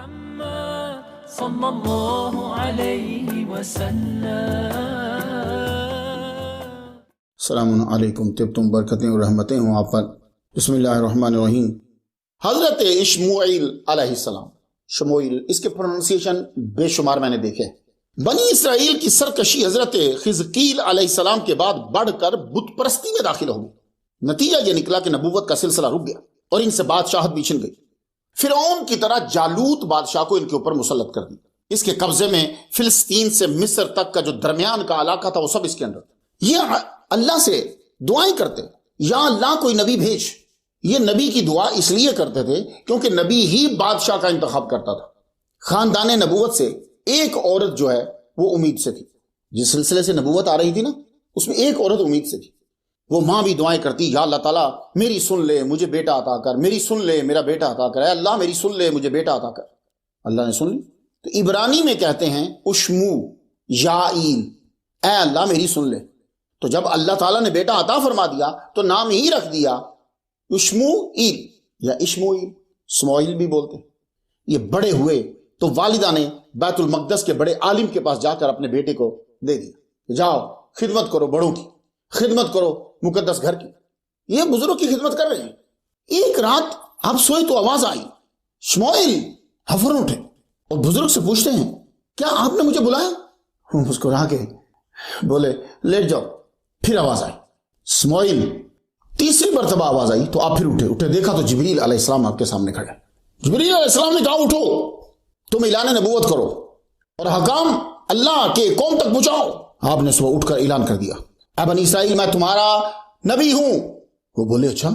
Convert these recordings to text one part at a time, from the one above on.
صلی اللہ علیہ وسلم۔ السلام علیکم، طبتم برکتیں اور رحمتیں ہوں آپ پر۔ بسم اللہ الرحمن الرحیم۔ حضرت اشموئیل علیہ السلام، شموئیل، اس کے پروننسیشن بے شمار میں نے دیکھے۔ بنی اسرائیل کی سرکشی حضرت حزقیل علیہ السلام کے بعد بڑھ کر بت پرستی میں داخل ہو گئی۔ نتیجہ یہ نکلا کہ نبوت کا سلسلہ رک گیا اور ان سے بادشاہت بھی چھن گئی۔ فرعون کی طرح جالوت بادشاہ کو ان کے اوپر مسلط کر دی۔ اس کے قبضے میں فلسطین سے مصر تک کا جو درمیان کا علاقہ تھا وہ سب اس کے اندر۔ یہ اللہ سے دعائیں کرتے، یا اللہ کوئی نبی بھیج۔ یہ نبی کی دعا اس لیے کرتے تھے کیونکہ نبی ہی بادشاہ کا انتخاب کرتا تھا۔ خاندان نبوت سے ایک عورت جو ہے وہ امید سے تھی۔ جس سلسلے سے نبوت آ رہی تھی نا، اس میں ایک عورت امید سے تھی۔ وہ ماں بھی دعائیں کرتی، یا اللہ تعالیٰ میری سن لے، مجھے بیٹا عطا کر، میری سن لے، میرا بیٹا عطا کر، اے اللہ میری سن لے، مجھے بیٹا عطا کر۔ اللہ نے سن لی۔ تو عبرانی میں کہتے ہیں اشمو یائیل، اے اللہ میری سن لے۔ تو جب اللہ تعالیٰ نے بیٹا عطا فرما دیا تو نام ہی رکھ دیا اشموئیل یا اشموئیل، اسماعیل بھی بولتے ہیں۔ یہ بڑے ہوئے تو والدہ نے بیت المقدس کے بڑے عالم کے پاس جا کر اپنے بیٹے کو دے دیا، جاؤ خدمت کرو، بڑوں کی خدمت کرو، مقدس گھر کی۔ یہ بزرگ کی خدمت کر رہے ہیں۔ ایک رات آپ سوئے تو آواز آئی، اسماعیل، فوراً اٹھے اور بزرگ سے پوچھتے ہیں، کیا آپ نے مجھے بلایا؟ وہ مسکرا کے بولے، لیٹ جاؤ۔ پھر آواز آئی، اسماعیل۔ تیسری مرتبہ آواز آئی تو آپ پھر اٹھے، دیکھا تو جبریل علیہ السلام آپ کے سامنے کھڑے۔ جبریل علیہ السلام نے کہا، اٹھو، تم اعلان نبوت کرو اور حکام اللہ کے قوم تک پہنچاؤ۔ آپ نے صبح اٹھ کر اعلان کر دیا، اے بنی اسرائیل، میں تمہارا نبی ہوں۔ وہ بولے، اچھا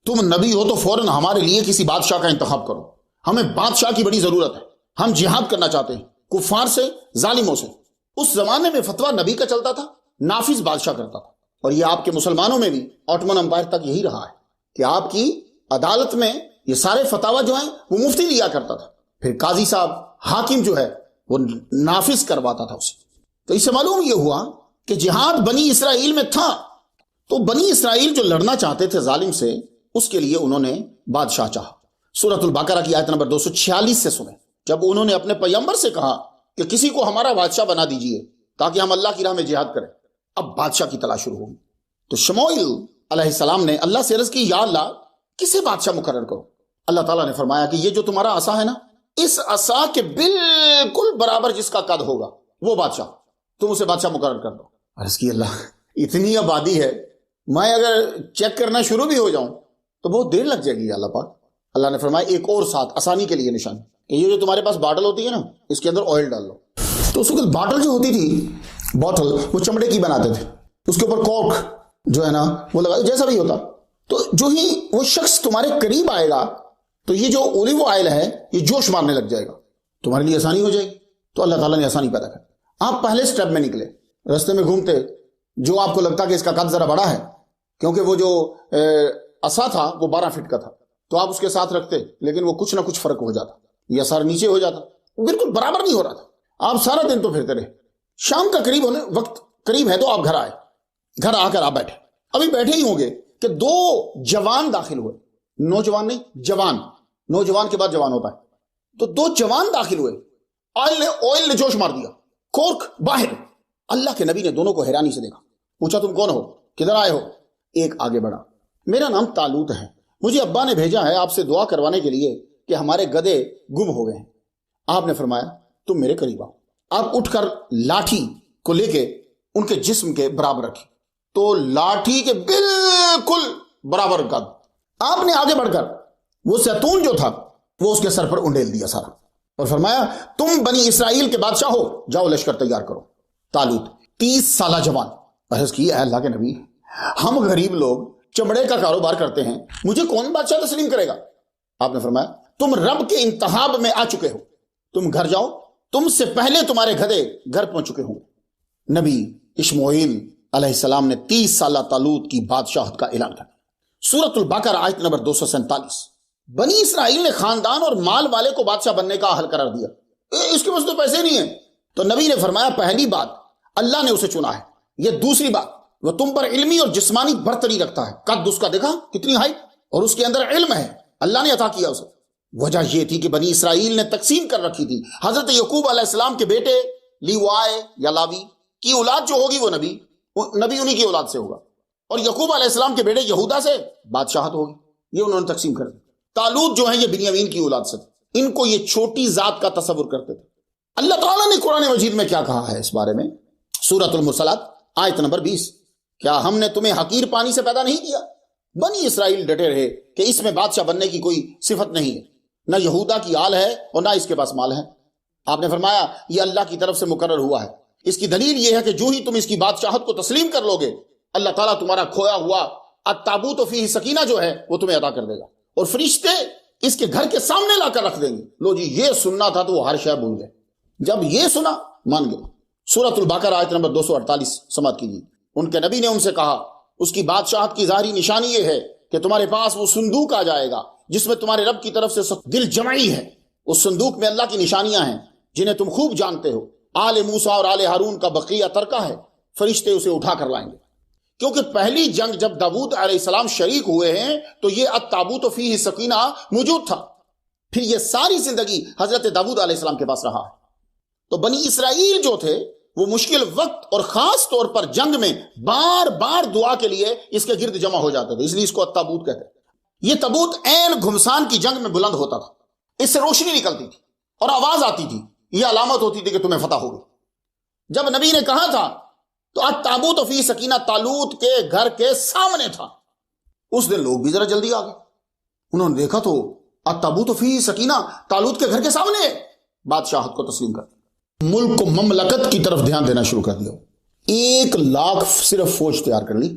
تم نبی ہو تو فوراً ہمارے لیے کسی بادشاہ کا انتخاب کرو، ہمیں بادشاہ کی بڑی ضرورت ہے، ہم جہاد کرنا چاہتے ہیں کفار سے، ظالموں سے۔ اس زمانے میں فتویٰ نبی کا چلتا تھا، نافذ بادشاہ کرتا تھا۔ اور یہ آپ کے مسلمانوں میں بھی آٹمن امپائر تک یہی رہا ہے کہ آپ کی عدالت میں یہ سارے فتاوی جو ہیں وہ مفتی لیا کرتا تھا، پھر قاضی صاحب، حاکم جو ہے وہ نافذ کرواتا تھا اسے۔ تو اس سے معلوم یہ ہوا کہ جہاد بنی اسرائیل میں تھا۔ تو بنی اسرائیل جو لڑنا چاہتے تھے ظالم سے، اس کے لیے انہوں نے بادشاہ چاہا۔ سورۃ البقرہ کی آیت نمبر 246 سے سنیں، جب انہوں نے اپنے پیغمبر سے کہا کہ کسی کو ہمارا بادشاہ بنا دیجئے تاکہ ہم اللہ کی راہ میں جہاد کریں۔ اب بادشاہ کی تلاش شروع ہوگی۔ تو شموئیل علیہ السلام نے اللہ سے عرض کی، یا اللہ کسے بادشاہ مقرر کرو؟ اللہ تعالیٰ نے فرمایا کہ یہ جو تمہارا عصا ہے نا، اس عصا کے بالکل برابر جس کا قد ہوگا وہ بادشاہ، تم اسے بادشاہ مقرر کر دو۔ عرض کی، اللہ اتنی آبادی ہے، میں اگر چیک کرنا شروع بھی ہو جاؤں تو بہت دیر لگ جائے گی اللہ پاک۔ اللہ نے فرمایا ایک اور ساتھ آسانی کے لیے نشان، کہ یہ جو تمہارے پاس باٹل ہوتی ہے نا، اس کے اندر آئل ڈال لو۔ تو اس وقت باٹل جو ہوتی تھی، باٹل وہ چمڑے کی بناتے تھے، اس کے اوپر کارک جو ہے نا وہ لگا، جیسا بھی ہوتا۔ تو جو ہی وہ شخص تمہارے قریب آئے گا تو یہ جو اولیو آئل ہے یہ جوش مارنے لگ جائے گا، تمہارے لیے آسانی ہو جائے گی۔ تو اللہ تعالیٰ نے آسانی پیدا کر۔ آپ پہلے سٹیپ میں نکلے، رستے میں گھومتے، جو آپ کو لگتا کہ اس کا قد ذرا بڑا ہے، کیونکہ وہ جو عصا تھا وہ 12 فٹ کا تھا، تو آپ اس کے ساتھ رکھتے، لیکن وہ کچھ نہ کچھ فرق ہو جاتا، یا سارا نیچے ہو جاتا، بالکل برابر نہیں ہو رہا تھا۔ آپ سارا دن تو پھرتے رہے۔ شام کا قریب ہونے وقت قریب ہے تو آپ گھر آئے، گھر آ کر آپ بیٹھے، ابھی بیٹھے ہی ہوں گے کہ 2 جوان داخل ہوئے، نوجوان نہیں، جوان، نوجوان کے بعد جوان ہوتا ہے۔ تو 2 جوان داخل ہوئے، آئل نے جوش مار دیا، کورک باہر۔ اللہ کے نبی نے دونوں کو حیرانی سے دیکھا، پوچھا تم کون ہو، کدھر آئے ہو؟ ایک آگے بڑھا، میرا نام طالوت ہے، مجھے ابا نے بھیجا ہے آپ سے دعا کروانے کے لیے کہ ہمارے گدھے گم ہو گئے ہیں۔ آپ نے فرمایا تم میرے قریب آؤ۔ آپ اٹھ کر لاٹھی کو لے کے ان کے جسم کے برابر رکھی، تو لاٹھی کے بالکل برابر قد۔ آپ نے آگے بڑھ کر وہ زیتون جو تھا وہ اس کے سر پر انڈیل دیا سارا، اور فرمایا تم بنی اسرائیل کے بادشاہ ہو، جاؤ لشکر تیار کرو۔ طالوت 30 سالہ جوان، عرض کی، اے اللہ کے نبی، ہم غریب لوگ چمڑے کا کاروبار کرتے ہیں، مجھے کون بادشاہ تسلیم کرے گا؟ آپ نے فرمایا تم رب کے انتخاب میں آ چکے ہو، تم گھر جاؤ، تم سے پہلے تمہارے گدھے گھر پہنچ چکے ہوں۔ نبی اشموئیل علیہ السلام نے 30 سالہ طالوت کی بادشاہت کا اعلان کر دیا۔ سورۃ البقرہ آیت نمبر 247۔ بنی اسرائیل نے خاندان اور مال والے کو بادشاہ بننے کا اہل قرار دیا، اس کے پاس تو پیسے نہیں ہیں۔ تو نبی نے فرمایا پہلی بات اللہ نے اسے چنا ہے، یہ دوسری بات وہ تم پر علمی اور جسمانی برتری رکھتا ہے، قد اس کا دیکھا کتنی ہائٹ، اور اس کے اندر علم ہے، اللہ نے عطا کیا اسے۔ وجہ یہ تھی کہ بنی اسرائیل نے تقسیم کر رکھی تھی. حضرت یعقوب علیہ السلام کے بیٹے لیوائے یا لاوی کی اولاد جو ہوگی وہ نبی انہی کی اولاد سے ہوگا, اور یعقوب علیہ السلام کے بیٹے یہودا سے بادشاہت ہوگی. یہ انہوں نے تقسیم کر دی. طالوت جو ہے یہ بنیامین کی اولاد سے تھے. ان کو یہ چھوٹی ذات کا تصور کرتے تھے. اللہ تعالیٰ نے قرآن مجید میں کیا کہا ہے اس بارے میں؟ سورۃ المرسلات آیت نمبر 20. کیا ہم نے تمہیں حقیر پانی سے پیدا نہیں کیا؟ بنی اسرائیل ڈٹے رہے کہ اس میں بادشاہ بننے کی کوئی صفت نہیں ہے, نہ یہودا کی آل ہے اور نہ اس کے پاس مال ہے. آپ نے فرمایا یہ اللہ کی طرف سے مقرر ہوا ہے. اس کی دلیل یہ ہے کہ جو ہی تم اس کی بادشاہت کو تسلیم کر لو گے, اللہ تعالیٰ تمہارا کھویا ہوا التابوت فیہ سکینہ جو ہے وہ تمہیں عطا کر دے گا, اور فرشتے اس کے گھر کے سامنے لا کر رکھ دیں گے. لو جی, یہ سننا تھا تو وہ ہر شے بھول گئے. جب یہ سنا مان گئے. سورۃ البقرہ آیت نمبر 248 سماعت کیجیے. ان کے نبی نے ان سے کہا اس کی بادشاہت کی ظاہری نشانی یہ ہے کہ تمہارے پاس وہ صندوق آ جائے گا جس میں تمہارے رب کی طرف سے دل جمعی ہے. اس صندوق میں اللہ کی نشانیاں ہیں جنہیں تم خوب جانتے ہو. آل موسیٰ اور آل ہارون کا بقیہ ترکہ ہے. فرشتے اسے اٹھا کر لائیں گے, کیونکہ پہلی جنگ جب داؤد علیہ السلام شریک ہوئے ہیں تو یہ التابوت فیہ سکینہ موجود تھا. پھر یہ ساری زندگی حضرت داؤد علیہ السلام کے پاس رہا ہے. تو بنی اسرائیل جو تھے وہ مشکل وقت اور خاص طور پر جنگ میں بار بار دعا کے لیے اس کے گرد جمع ہو جاتے تھے, اس لیے اس کو التابوت کہتے ہیں. یہ تابوت عین گھمسان کی جنگ میں بلند ہوتا تھا. اس سے روشنی نکلتی تھی اور آواز آتی تھی. یہ علامت ہوتی تھی کہ تمہیں فتح ہوگی. جب نبی نے کہا تھا تو التابوت فی سکینہ طالوت کے گھر کے سامنے تھا. اس دن لوگ بھی ذرا جلدی آ گئے. انہوں نے دیکھا تو التابوت فی سکینہ طالوت کے گھر کے سامنے. بادشاہت کو تسلیم کر, ملک کو مملکت کی طرف دھیان دینا شروع کر دیا. 1,00,000 صرف فوج تیار کر لی.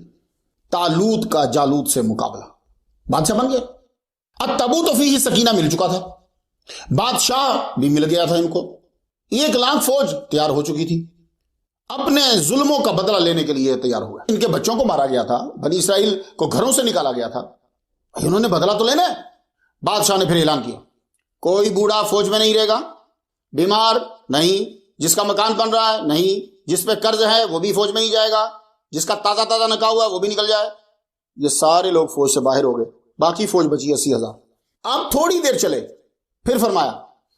طالوت کا جالوت سے مقابلہ, بادشاہ بن گیا. التابوت فیہ سکینہ مل چکا تھا, بادشاہ بھی مل گیا تھا. ان کو 1,00,000 فوج تیار ہو چکی تھی. اپنے ظلموں کا بدلہ لینے کے لیے تیار ہوا. ان کے بچوں کو مارا گیا تھا, بنی اسرائیل کو گھروں سے نکالا گیا تھا. انہوں نے بدلہ تو لینا ہے. بادشاہ نے پھر اعلان کیا کوئی بوڑھا فوج میں نہیں رہے گا, بیمار نہیں, جس کا مکان بن رہا ہے نہیں, جس پہ قرض ہے وہ بھی فوج میں نہیں جائے گا, جس کا تازہ نکاح ہوا ہے وہ بھی نکل جائے. یہ سارے لوگ فوج سے باہر ہو گئے. باقی فوج بچی 80,000. اب تھوڑی دیر چلے, پھر فرمایا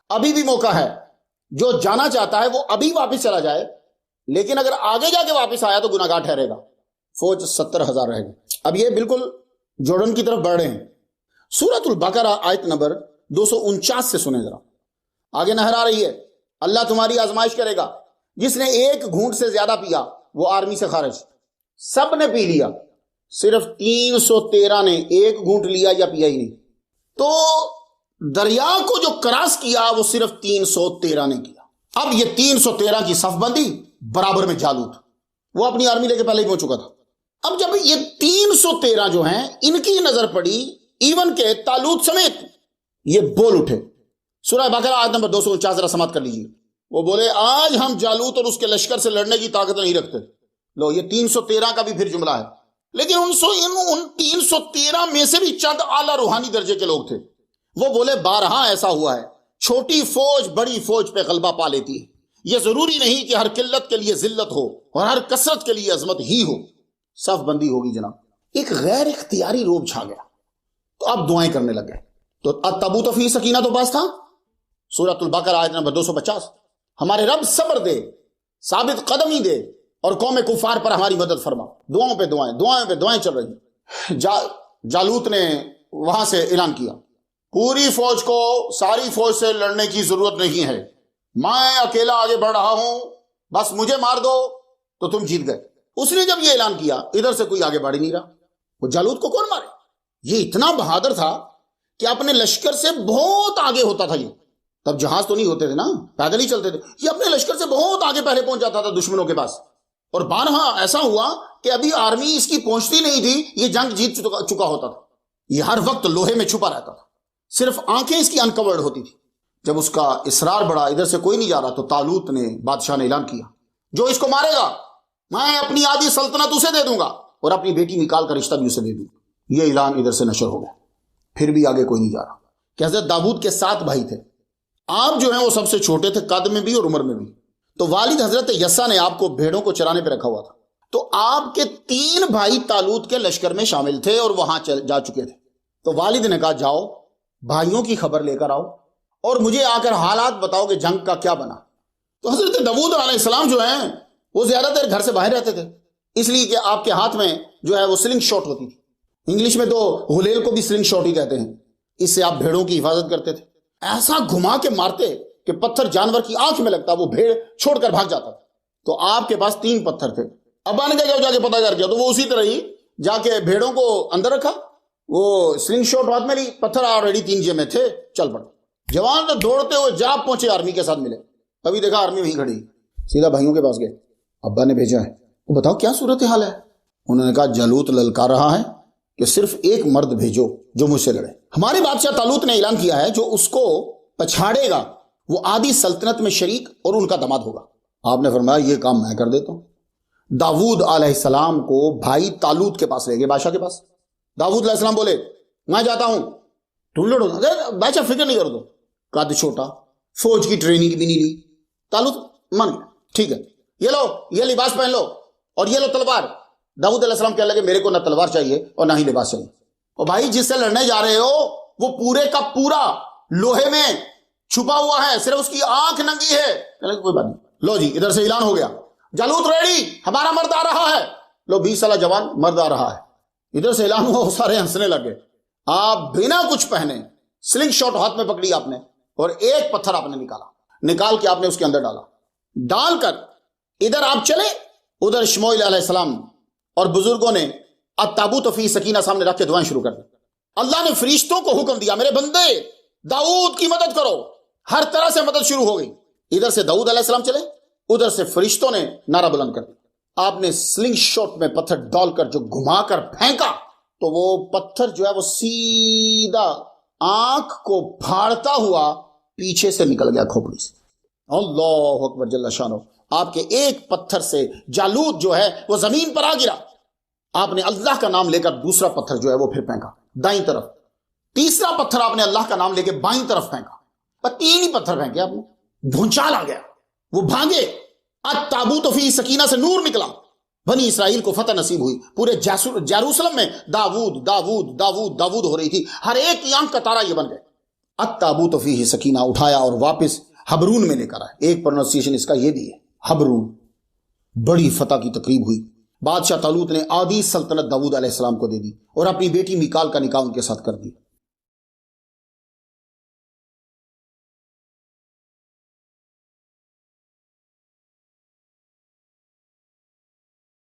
ابھی بھی موقع ہے, جو جانا چاہتا ہے وہ ابھی واپس چلا جائے, لیکن اگر آگے جا کے واپس آیا تو گناہگار ٹھہرے گا. فوج 70,000 رہ گئی. اب یہ بالکل جورڈن کی طرف بڑھ رہے ہیں. سورۃ البقرہ آیت نمبر 249 سے سنیں ذرا. آگے نہر آ رہی ہے. اللہ تمہاری آزمائش کرے گا. جس نے ایک گھونٹ سے زیادہ پیا وہ آرمی سے خارج. سب نے پی لیا, صرف 313 نے ایک گھونٹ لیا یا پیا ہی نہیں. تو دریا کو جو کراس کیا وہ صرف 313 نے کیا. اب یہ 313 کی صف بندی برابر میں جالوت, وہ اپنی آرمی لے کے پہلے ہی پہنچ چکا تھا. اب جب یہ 313 جو ہیں ان کی نظر پڑی ایون کے طالوت سمیت, یہ بول اٹھے. سورہ بقرہ آیت نمبر 249 ذرا سماعت کر لیجیے. وہ بولے آج ہم جالوت اور اس کے لشکر سے لڑنے کی طاقت نہیں رکھتے. لو, یہ 313 کا بھی پھر جملہ ہے. لیکن ان 313 میں سے بھی چند اعلیٰ روحانی درجے کے لوگ تھے. وہ بولے بارہا ایسا ہوا ہے, چھوٹی فوج بڑی فوج پہ غلبہ پا لیتی ہے. یہ ضروری نہیں کہ ہر قلت کے لیے ذلت ہو اور ہر کثرت کے لیے عظمت ہی ہو. صف بندی ہوگی جناب. ایک غیر اختیاری روب چھا گیا. تو اب دعائیں کرنے لگ گئے. تو التابوت فیہ سکینہ تو پاس تھا. سورۃ البقرہ آیت نمبر 250. ہمارے رب صبر دے, ثابت قدمی دے اور قوم کفار پر ہماری مدد فرما. دعاؤں پہ دعائیں چل رہی. جالوت نے وہاں سے اعلان کیا پوری فوج کو ساری فوج سے لڑنے کی ضرورت نہیں ہے, میں اکیلا آگے بڑھ رہا ہوں, بس مجھے مار دو تو تم جیت گئے. اس نے جب یہ اعلان کیا ادھر سے کوئی آگے بڑھ ہی نہیں رہا. وہ جالوت کو کون مارے؟ یہ اتنا بہادر تھا کہ اپنے لشکر سے بہت آگے ہوتا تھا. یہ تب جہاز تو نہیں ہوتے تھے نا, پیدل ہی چلتے تھے. یہ اپنے لشکر سے بہت آگے پہلے پہنچ جاتا تھا دشمنوں کے پاس. اور بارہا ایسا ہوا کہ ابھی آرمی اس کی پہنچتی نہیں تھی, یہ جنگ جیت چکا ہوتا تھا. یہ ہر وقت لوہے میں چھپا رہتا تھا, صرف آنکھیں اس کی انکورڈ ہوتی تھی. جب اس کا اصرار بڑھا ادھر سے کوئی نہیں جا رہا تو طالوت نے بادشاہ نے اعلان کیا جو اس کو مارے گا میں اپنی آدھی سلطنت اسے دے دوں گا اور اپنی بیٹی نکال کر رشتہ بھی اسے دے دوں. یہ اعلان ادھر سے نشر ہو گیا. پھر بھی آگے کوئی نہیں جا رہا کہ حضرت داؤد کے 7 بھائی تھے. آپ جو ہیں وہ سب سے چھوٹے تھے, قد میں بھی اور عمر میں بھی. تو والد حضرت یسا نے آپ کو بھیڑوں کو چرانے پہ رکھا ہوا تھا. تو آپ کے 3 بھائی طالوت کے لشکر میں شامل تھے اور وہاں جا چکے تھے. تو والد نے کہا جاؤ بھائیوں کی خبر لے کر آؤ اور مجھے آ کر حالات بتاؤ کہ جنگ کا کیا بنا۔ تو حضرت داؤد علیہ السلام جو ہیں وہ زیادہ دیر گھر سے باہر رہتے تھے، اس لیے کہ آپ کے ہاتھ میں جو ہے وہ سلنگ شاٹ ہوتی تھی، انگلش میں تو غلیل کو بھی سلنگ شاٹ ہی کہتے ہیں، اس سے آپ بھیڑوں کی حفاظت کرتے تھے، ایسا گھما کے مارتے کہ پتھر جانور کی آنکھ میں لگتا، وہ بھیڑ چھوڑ کر بھاگ جاتا۔ تو آپ کے پاس 3 پتھر تھے، ابا نے کہا جا کے پتہ کر کے، تو وہ اسی طرح ہی جا کے بھیڑوں کو اندر رکھا، وہ سلنگ شاٹ ہاتھ میں لی، پتھر آلریڈی 3 جیب میں تھے، چل پڑے۔ جوان تو دوڑتے ہوئے جا پہنچے، آرمی کے ساتھ ملے، ابھی دیکھا آرمی وہیں کھڑی، سیدھا بھائیوں کے پاس گئے، ابا نے بھیجا ہے، وہ بتاؤ کیا صورتحال ہے؟ انہوں نے کہا جالوت للکار رہا ہے کہ صرف ایک مرد بھیجو جو مجھ سے لڑے۔ ہمارے بادشاہ طالوت نے اعلان کیا ہے جو اس کو پچھاڑے گا وہ آدھی سلطنت میں شریک اور ان کا داماد ہوگا۔ آپ نے فرمایا یہ کام میں کر دیتا ہوں۔ داؤد علیہ السلام کو بھائی طالوت کے پاس لے گئے، بادشاہ کے پاس۔ داؤد علیہ السلام بولے میں جاتا ہوں، تم لڑو گا؟ بادشاہ فکر نہیں کر دو، قد چھوٹا، فوج کی ٹریننگ بھی نہیں لی۔ طالوت مان گیا، ٹھیک ہے یہ لو، یہ لباس پہن لو اور یہ لو تلوار۔ داؤد علیہ السلام کہنے لگے میرے کو نہ تلوار چاہیے اور نہ ہی لباس چاہیے۔ اور بھائی جس سے لڑنے جا رہے ہو وہ پورے کا پورا لوہے میں چھپا ہوا ہے، صرف اس کی آنکھ ننگی ہے۔ کہنے لگے کوئی بات نہیں، لو جی ادھر سے اعلان ہو گیا، جالوت ریڈی، ہمارا مرد آ رہا ہے۔ لو 20 سالہ جوان مرد آ رہا ہے، ادھر سے اعلان ہوا، سارے ہنسنے لگے۔ آپ بنا کچھ پہنے سلنگ شاٹ ہاتھ میں پکڑی آپ نے اور ایک پتھر آپ نے نکال کے آپ نے اس کے اندر ڈال کر ادھر آپ چلے، ادھر شموئیل علیہ السلام اور بزرگوں نے التابوت فی سکینہ سامنے رکھ کے دعائیں شروع کر دی۔ اللہ نے فرشتوں کو حکم دیا میرے بندے داؤد کی مدد کرو، ہر طرح سے مدد شروع ہو گئی۔ ادھر سے داؤد علیہ السلام چلے، ادھر سے فرشتوں نے نعرہ بلند کر دیا۔ آپ نے سلنگ شاٹ میں پتھر ڈال کر جو گھما کر پھینکا تو وہ پتھر جو ہے وہ سیدھا آنکھ کو پھاڑتا ہوا پیچھے سے نکل گیا کھوپڑی سے۔ اللہ اکبر جل شانہ۔ آپ کے ایک پتھر سے جالوت جو ہے وہ زمین پر آ گرا۔ آپ نے اللہ کا نام لے کر دوسرا پتھر جو ہے وہ پھر پھینکا دائیں طرف، تیسرا پتھر آپ نے اللہ کا نام لے کے بائیں طرف پھینکا، 3 ہی پتھر پھینکے آپ نے، بھونچال آ گیا، وہ بھاگے۔ التابوت فی سکینہ سے نور نکلا، بنی اسرائیل کو فتح نصیب ہوئی۔ پورے جیروسلم میں داؤد داؤد داؤد داؤد ہو رہی تھی، ہر ایک کی آنکھ کا تارا یہ بن گئے۔ التابوت فی سکینہ اٹھایا اور واپس حبرون میں لے کر آئے۔ ایک پروننسیشن اس کا یہ بھی ہے، حبرون۔ بڑی فتح کی تقریب ہوئی۔ بادشاہ طالوت نے آدھی سلطنت داؤد علیہ السلام کو دے دی اور اپنی بیٹی میکال کا نکاح ان کے ساتھ کر دی۔